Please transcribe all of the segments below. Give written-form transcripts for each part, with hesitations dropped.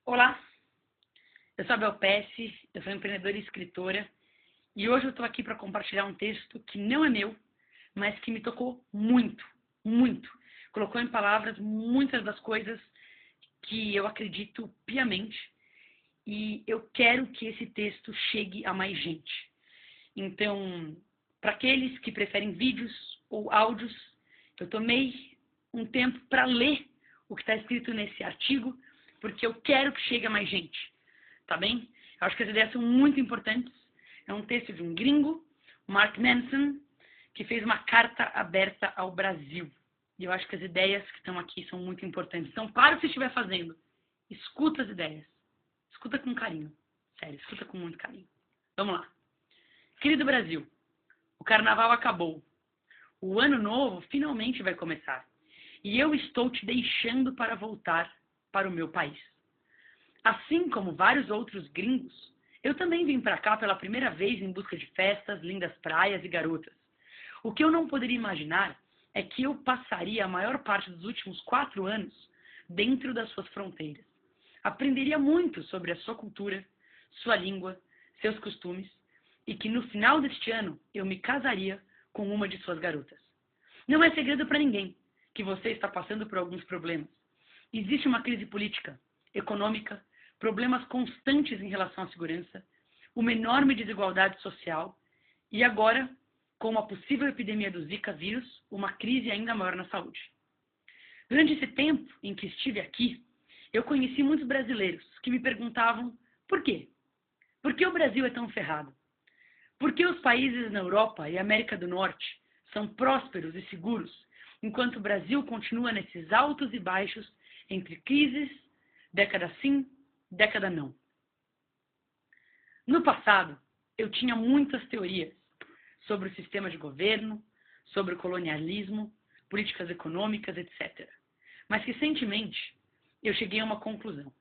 Olá, eu sou a Bel Pesce, eu sou empreendedora e escritora, e hoje eu estou aqui para compartilhar um texto que não é meu, mas que me tocou muito, muito. Colocou em palavras muitas das coisas que eu acredito piamente, e eu quero que esse texto chegue a mais gente. Então, para aqueles que preferem vídeos ou áudios, eu tomei um tempo para ler o que está escrito nesse artigo, porque eu quero que chegue a mais gente, tá bem? Eu acho que as ideias são muito importantes. É um texto de um gringo, Mark Manson, que fez uma carta aberta ao Brasil. E eu acho que as ideias que estão aqui são muito importantes. Então, para o que você estiver fazendo, escuta as ideias. Escuta com carinho. Sério, escuta com muito carinho. Vamos lá. Querido Brasil, o carnaval acabou. O ano novo finalmente vai começar. E eu estou te deixando para voltar para o meu país. Assim como vários outros gringos, eu também vim para cá pela primeira vez em busca de festas, lindas praias e garotas. O que eu não poderia imaginar é que eu passaria a maior parte dos últimos 4 anos dentro das suas fronteiras. Aprenderia muito sobre a sua cultura, sua língua, seus costumes, e que no final deste ano eu me casaria com uma de suas garotas. Não é segredo para ninguém que você está passando por alguns problemas. Existe uma crise política, econômica, problemas constantes em relação à segurança, uma enorme desigualdade social e agora, com a possível epidemia do Zika vírus, uma crise ainda maior na saúde. Durante esse tempo em que estive aqui, eu conheci muitos brasileiros que me perguntavam por quê? Por que o Brasil é tão ferrado? Por que os países na Europa e América do Norte são prósperos e seguros, enquanto o Brasil continua nesses altos e baixos entre crises, década sim, década não? No passado, eu tinha muitas teorias sobre o sistema de governo, sobre o colonialismo, políticas econômicas, etc. Mas recentemente, eu cheguei a uma conclusão.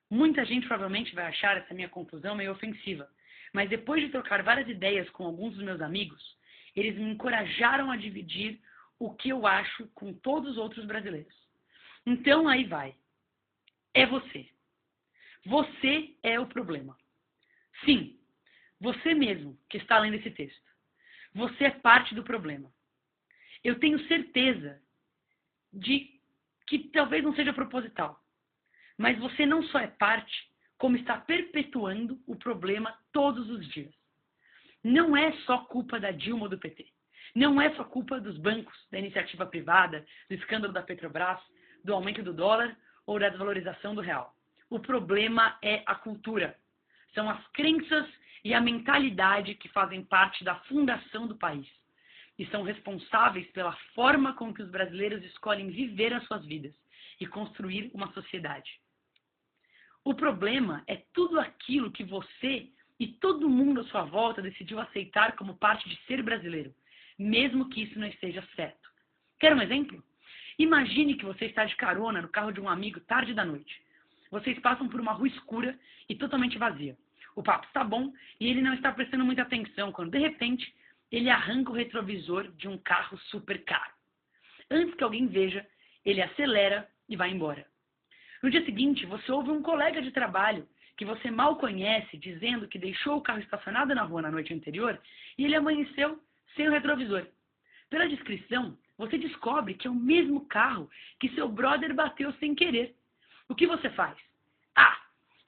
Muita gente provavelmente vai achar essa minha conclusão meio ofensiva, mas depois de trocar várias ideias com alguns dos meus amigos, eles me encorajaram a dividir o que eu acho com todos os outros brasileiros. Então aí vai. É você. Você é o problema. Sim, você mesmo que está lendo esse texto. Você é parte do problema. Eu tenho certeza de que talvez não seja proposital, mas você não só é parte, como está perpetuando o problema todos os dias. Não é só culpa da Dilma ou do PT. Não é só culpa dos bancos, da iniciativa privada, do escândalo da Petrobras, do aumento do dólar ou da desvalorização do real. O problema é a cultura. São as crenças e a mentalidade que fazem parte da fundação do país e são responsáveis pela forma com que os brasileiros escolhem viver as suas vidas e construir uma sociedade. O problema é tudo aquilo que você e todo mundo à sua volta decidiu aceitar como parte de ser brasileiro, mesmo que isso não esteja certo. Quer um exemplo? Imagine que você está de carona no carro de um amigo tarde da noite. Vocês passam por uma rua escura e totalmente vazia. O papo está bom e ele não está prestando muita atenção quando, de repente, ele arranca o retrovisor de um carro super caro. Antes que alguém veja, ele acelera e vai embora. No dia seguinte, você ouve um colega de trabalho que você mal conhece dizendo que deixou o carro estacionado na rua na noite anterior e ele amanheceu sem o retrovisor. Pela descrição, você descobre que é o mesmo carro que seu brother bateu sem querer. O que você faz? A.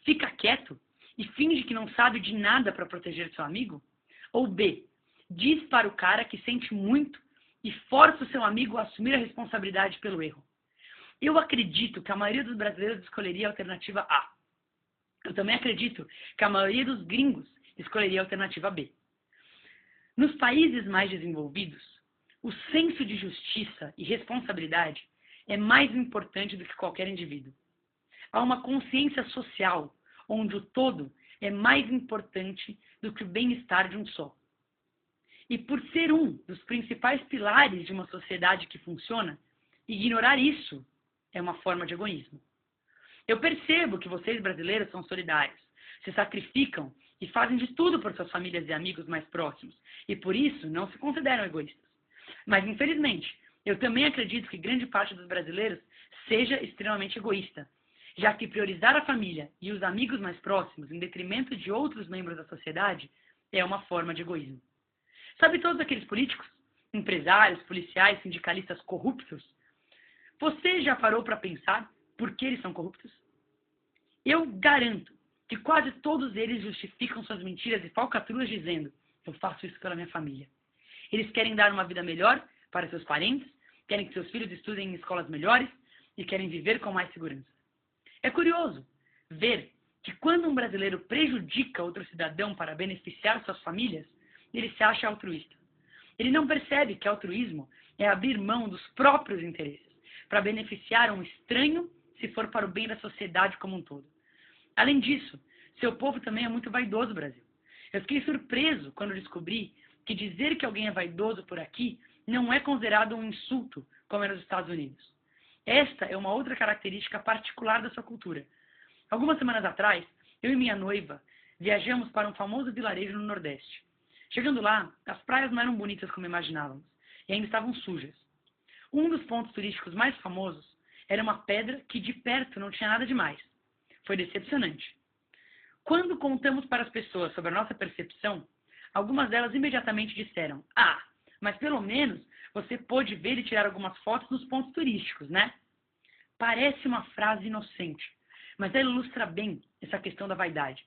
Fica quieto e finge que não sabe de nada para proteger seu amigo? Ou B. Diz para o cara que sente muito e força o seu amigo a assumir a responsabilidade pelo erro? Eu acredito que a maioria dos brasileiros escolheria a alternativa A. Eu também acredito que a maioria dos gringos escolheria a alternativa B. Nos países mais desenvolvidos, o senso de justiça e responsabilidade é mais importante do que qualquer indivíduo. Há uma consciência social onde o todo é mais importante do que o bem-estar de um só. E por ser um dos principais pilares de uma sociedade que funciona, ignorar isso é uma forma de egoísmo. Eu percebo que vocês brasileiros são solidários, se sacrificam e fazem de tudo por suas famílias e amigos mais próximos, e por isso não se consideram egoístas. Mas, infelizmente, eu também acredito que grande parte dos brasileiros seja extremamente egoísta. já que priorizar a família e os amigos mais próximos em detrimento de outros membros da sociedade é uma forma de egoísmo. Sabe todos aqueles políticos, empresários, policiais, sindicalistas corruptos? Você já parou para pensar por que eles são corruptos? Eu garanto que quase todos eles justificam suas mentiras e falcatruas dizendo: eu faço isso pela minha família. Eles querem dar uma vida melhor para seus parentes, querem que seus filhos estudem em escolas melhores e querem viver com mais segurança. É curioso ver que quando um brasileiro prejudica outro cidadão para beneficiar suas famílias, ele se acha altruísta. Ele não percebe que altruísmo é abrir mão dos próprios interesses para beneficiar um estranho se for para o bem da sociedade como um todo. Além disso, seu povo também é muito vaidoso, Brasil. Eu fiquei surpreso quando descobri que dizer que alguém é vaidoso por aqui não é considerado um insulto, como é nos Estados Unidos. Esta é uma outra característica particular da sua cultura. Algumas semanas atrás, eu e minha noiva viajamos para um famoso vilarejo no Nordeste. Chegando lá, as praias não eram bonitas como imaginávamos e ainda estavam sujas. Um dos pontos turísticos mais famosos era uma pedra que de perto não tinha nada demais. Foi decepcionante. Quando contamos para as pessoas sobre a nossa percepção, algumas delas imediatamente disseram: ah, mas pelo menos você pôde ver e tirar algumas fotos nos pontos turísticos, né? Parece uma frase inocente, mas ela ilustra bem essa questão da vaidade.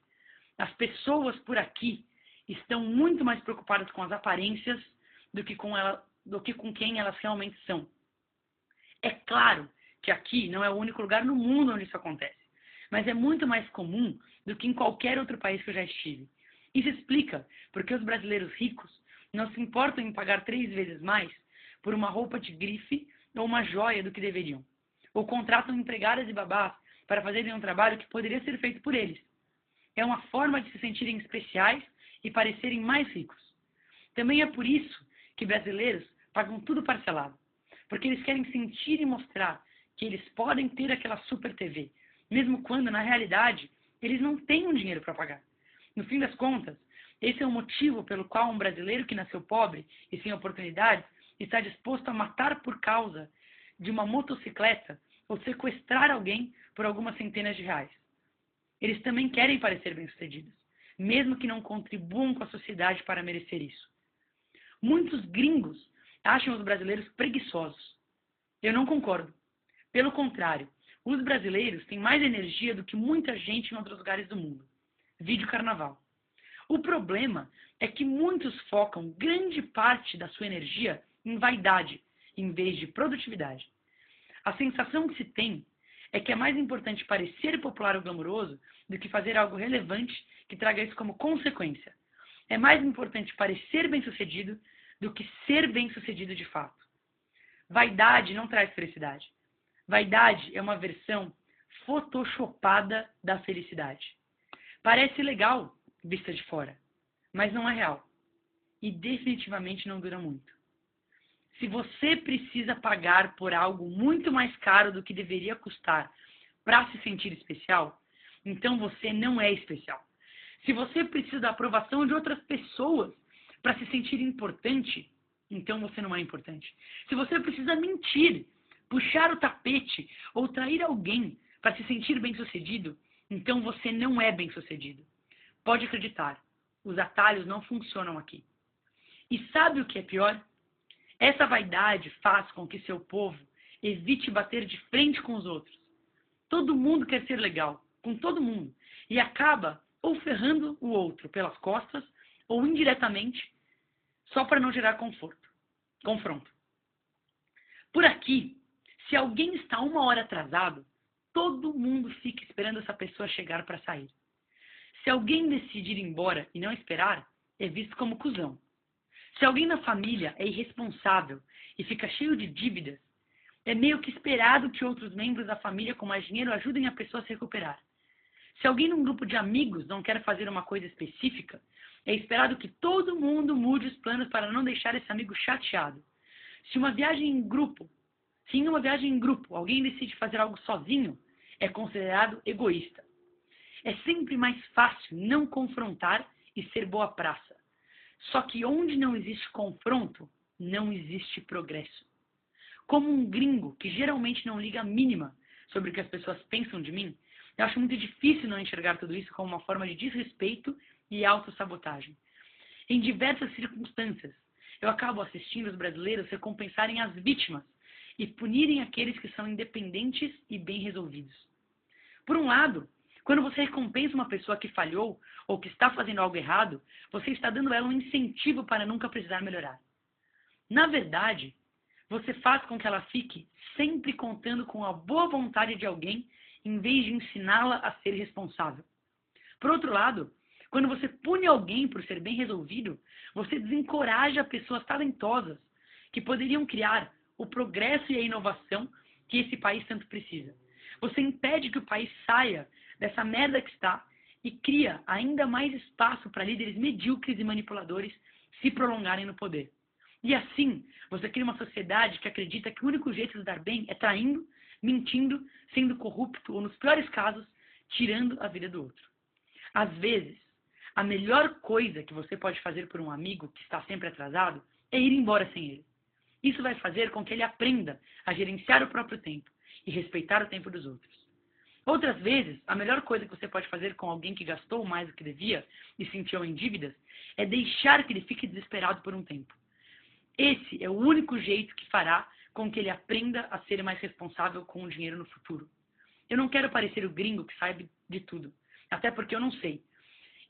As pessoas por aqui estão muito mais preocupadas com as aparências do que com quem elas realmente são. É claro que aqui não é o único lugar no mundo onde isso acontece, mas é muito mais comum do que em qualquer outro país que eu já estive. Isso explica porque os brasileiros ricos não se importam em pagar 3 vezes mais por uma roupa de grife ou uma joia do que deveriam, ou contratam empregadas e babás para fazerem um trabalho que poderia ser feito por eles. É uma forma de se sentirem especiais e parecerem mais ricos. Também é por isso que brasileiros pagam tudo parcelado, porque eles querem sentir e mostrar que eles podem ter aquela super TV, mesmo quando, na realidade, eles não têm um dinheiro para pagar. No fim das contas, esse é o motivo pelo qual um brasileiro que nasceu pobre e sem oportunidades está disposto a matar por causa de uma motocicleta ou sequestrar alguém por algumas centenas de reais. Eles também querem parecer bem-sucedidos, mesmo que não contribuam com a sociedade para merecer isso. Muitos gringos acham os brasileiros preguiçosos. Eu não concordo. Pelo contrário, os brasileiros têm mais energia do que muita gente em outros lugares do mundo. Vide o carnaval. O problema é que muitos focam grande parte da sua energia em vaidade, em vez de produtividade. A sensação que se tem é que é mais importante parecer popular ou glamouroso do que fazer algo relevante que traga isso como consequência. É mais importante parecer bem-sucedido do que ser bem-sucedido de fato. Vaidade não traz felicidade. Vaidade é uma versão photoshopada da felicidade. Parece legal, vista de fora, mas não é real. E definitivamente não dura muito. Se você precisa pagar por algo muito mais caro do que deveria custar para se sentir especial, então você não é especial. Se você precisa da aprovação de outras pessoas para se sentir importante, então você não é importante. Se você precisa mentir, puxar o tapete ou trair alguém para se sentir bem-sucedido, então você não é bem-sucedido. Pode acreditar, os atalhos não funcionam aqui. E sabe o que é pior? Essa vaidade faz com que seu povo evite bater de frente com os outros. Todo mundo quer ser legal, com todo mundo, e acaba ou ferrando o outro pelas costas, ou indiretamente, só para não gerar confronto. Por aqui, se alguém está 1 hora atrasado, todo mundo fica esperando essa pessoa chegar para sair. Se alguém decidir ir embora e não esperar, é visto como cuzão. Se alguém na família é irresponsável e fica cheio de dívidas, é meio que esperado que outros membros da família com mais dinheiro ajudem a pessoa a se recuperar. Se alguém num grupo de amigos não quer fazer uma coisa específica, é esperado que todo mundo mude os planos para não deixar esse amigo chateado. Se em uma viagem em grupo alguém decide fazer algo sozinho, é considerado egoísta. É sempre mais fácil não confrontar e ser boa praça. Só que onde não existe confronto, não existe progresso. Como um gringo que geralmente não liga a mínima sobre o que as pessoas pensam de mim, Eu acho muito difícil não enxergar tudo isso como uma forma de desrespeito e autossabotagem. Em diversas circunstâncias, eu acabo assistindo os brasileiros recompensarem as vítimas e punirem aqueles que são independentes e bem resolvidos. Por um lado, quando você recompensa uma pessoa que falhou ou que está fazendo algo errado, você está dando a ela um incentivo para nunca precisar melhorar. Na verdade, você faz com que ela fique sempre contando com a boa vontade de alguém em vez de ensiná-la a ser responsável. Por outro lado, quando você pune alguém por ser bem resolvido, você desencoraja pessoas talentosas que poderiam criar o progresso e a inovação que esse país tanto precisa. Você impede que o país saia dessa merda que está e cria ainda mais espaço para líderes medíocres e manipuladores se prolongarem no poder. E assim, você cria uma sociedade que acredita que o único jeito de dar bem é traindo, mentindo, sendo corrupto ou, nos piores casos, tirando a vida do outro. Às vezes, a melhor coisa que você pode fazer por um amigo que está sempre atrasado é ir embora sem ele. Isso vai fazer com que ele aprenda a gerenciar o próprio tempo e respeitar o tempo dos outros. Outras vezes, a melhor coisa que você pode fazer com alguém que gastou mais do que devia e se sentiu em dívidas é deixar que ele fique desesperado por um tempo. Esse é o único jeito que fará com que ele aprenda a ser mais responsável com o dinheiro no futuro. Eu não quero parecer o gringo que sabe de tudo, até porque eu não sei.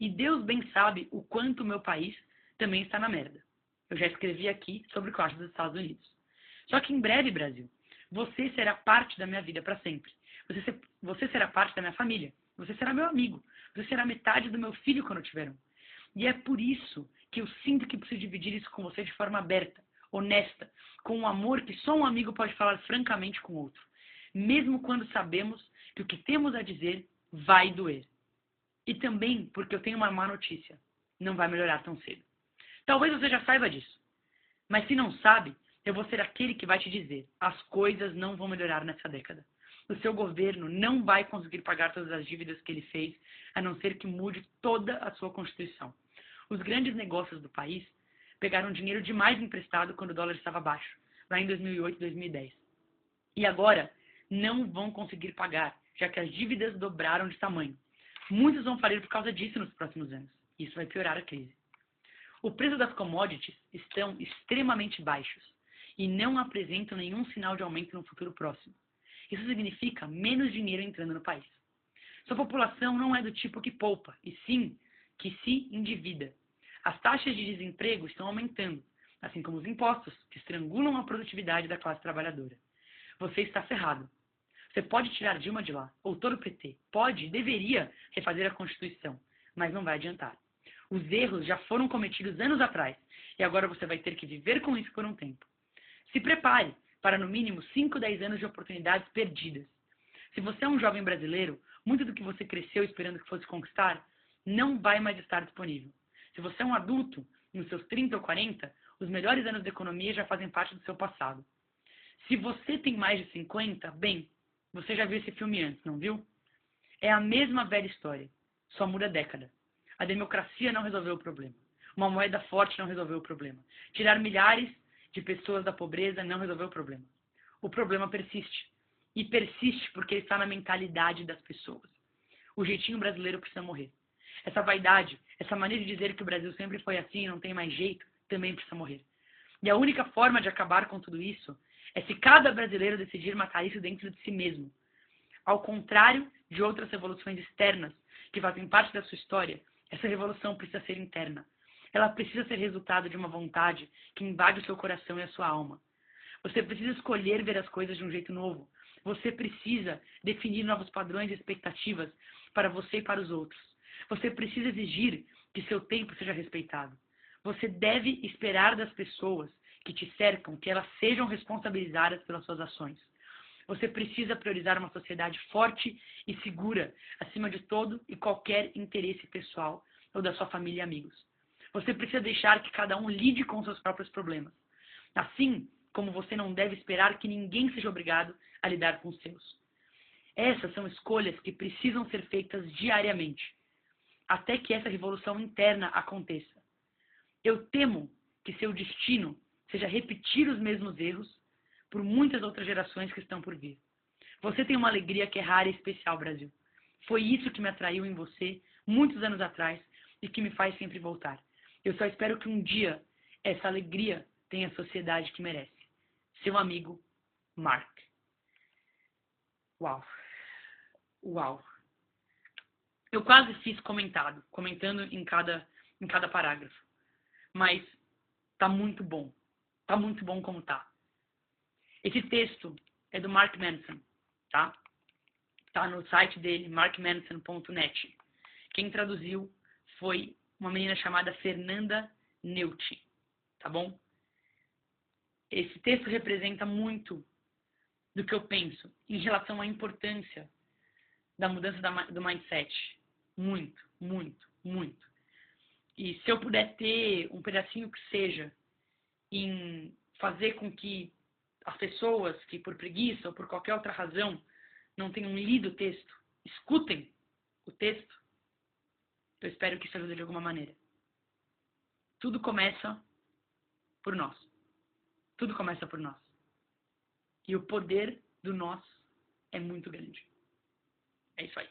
E Deus bem sabe o quanto o meu país também está na merda. Eu já escrevi aqui sobre o que eu acho dos Estados Unidos. Só que em breve, Brasil, você será parte da minha vida para sempre. Você será parte da minha família. Você será meu amigo. Você será metade do meu filho quando eu tiver um. E é por isso que eu sinto que preciso dividir isso com você de forma aberta, honesta, com um amor que só um amigo pode falar francamente com o outro. Mesmo quando sabemos que o que temos a dizer vai doer. E também porque eu tenho uma má notícia. Não vai melhorar tão cedo. Talvez você já saiba disso. Mas se não sabe, eu vou ser aquele que vai te dizer: as coisas não vão melhorar nessa década. O seu governo não vai conseguir pagar todas as dívidas que ele fez, a não ser que mude toda a sua Constituição. Os grandes negócios do país pegaram dinheiro demais emprestado quando o dólar estava baixo, lá em 2008 e 2010. E agora não vão conseguir pagar, já que as dívidas dobraram de tamanho. Muitos vão falir por causa disso nos próximos anos. Isso vai piorar a crise. O preço das commodities estão extremamente baixos e não apresentam nenhum sinal de aumento no futuro próximo. Isso significa menos dinheiro entrando no país. Sua população não é do tipo que poupa, e sim que se endivida. As taxas de desemprego estão aumentando, assim como os impostos, que estrangulam a produtividade da classe trabalhadora. Você está ferrado. Você pode tirar Dilma de lá, ou todo o PT. Pode e deveria refazer a Constituição, mas não vai adiantar. Os erros já foram cometidos anos atrás, e agora você vai ter que viver com isso por um tempo. Se prepare para, no mínimo, 5, 10 anos de oportunidades perdidas. Se você é um jovem brasileiro, muito do que você cresceu esperando que fosse conquistar não vai mais estar disponível. Se você é um adulto, nos seus 30 ou 40, os melhores anos da economia já fazem parte do seu passado. Se você tem mais de 50, bem, você já viu esse filme antes, não viu? É a mesma velha história, só muda a década. A democracia não resolveu o problema. Uma moeda forte não resolveu o problema. Tirar milhares de pessoas da pobreza não resolveu o problema. O problema persiste. E persiste porque está na mentalidade das pessoas. O jeitinho brasileiro precisa morrer. Essa vaidade, essa maneira de dizer que o Brasil sempre foi assim e não tem mais jeito, também precisa morrer. E a única forma de acabar com tudo isso é se cada brasileiro decidir matar isso dentro de si mesmo. Ao contrário de outras revoluções externas que fazem parte da sua história, essa revolução precisa ser interna. Ela precisa ser resultado de uma vontade que invade o seu coração e a sua alma. Você precisa escolher ver as coisas de um jeito novo. Você precisa definir novos padrões e expectativas para você e para os outros. Você precisa exigir que seu tempo seja respeitado. Você deve esperar das pessoas que te cercam que elas sejam responsabilizadas pelas suas ações. Você precisa priorizar uma sociedade forte e segura, acima de todo e qualquer interesse pessoal ou da sua família e amigos. Você precisa deixar que cada um lide com seus próprios problemas. Assim como você não deve esperar que ninguém seja obrigado a lidar com os seus. Essas são escolhas que precisam ser feitas diariamente, até que essa revolução interna aconteça. Eu temo que seu destino seja repetir os mesmos erros por muitas outras gerações que estão por vir. Você tem uma alegria que é rara e especial, Brasil. Foi isso que me atraiu em você muitos anos atrás e que me faz sempre voltar. Eu só espero que um dia essa alegria tenha a sociedade que merece. Seu amigo, Mark. Uau. Uau. Eu quase fiz comentando em cada parágrafo. Mas tá muito bom. Tá muito bom como tá. Esse texto é do Mark Manson, tá? Tá no site dele, markmanson.net. Quem traduziu foi uma menina chamada Fernanda Neutti, tá bom? Esse texto representa muito do que eu penso em relação à importância da mudança do mindset. Muito, muito, muito. E se eu puder ter um pedacinho que seja em fazer com que as pessoas que por preguiça ou por qualquer outra razão não tenham lido o texto, escutem o texto, eu espero que isso ajude de alguma maneira. Tudo começa por nós. Tudo começa por nós. E o poder do nós é muito grande. É isso aí.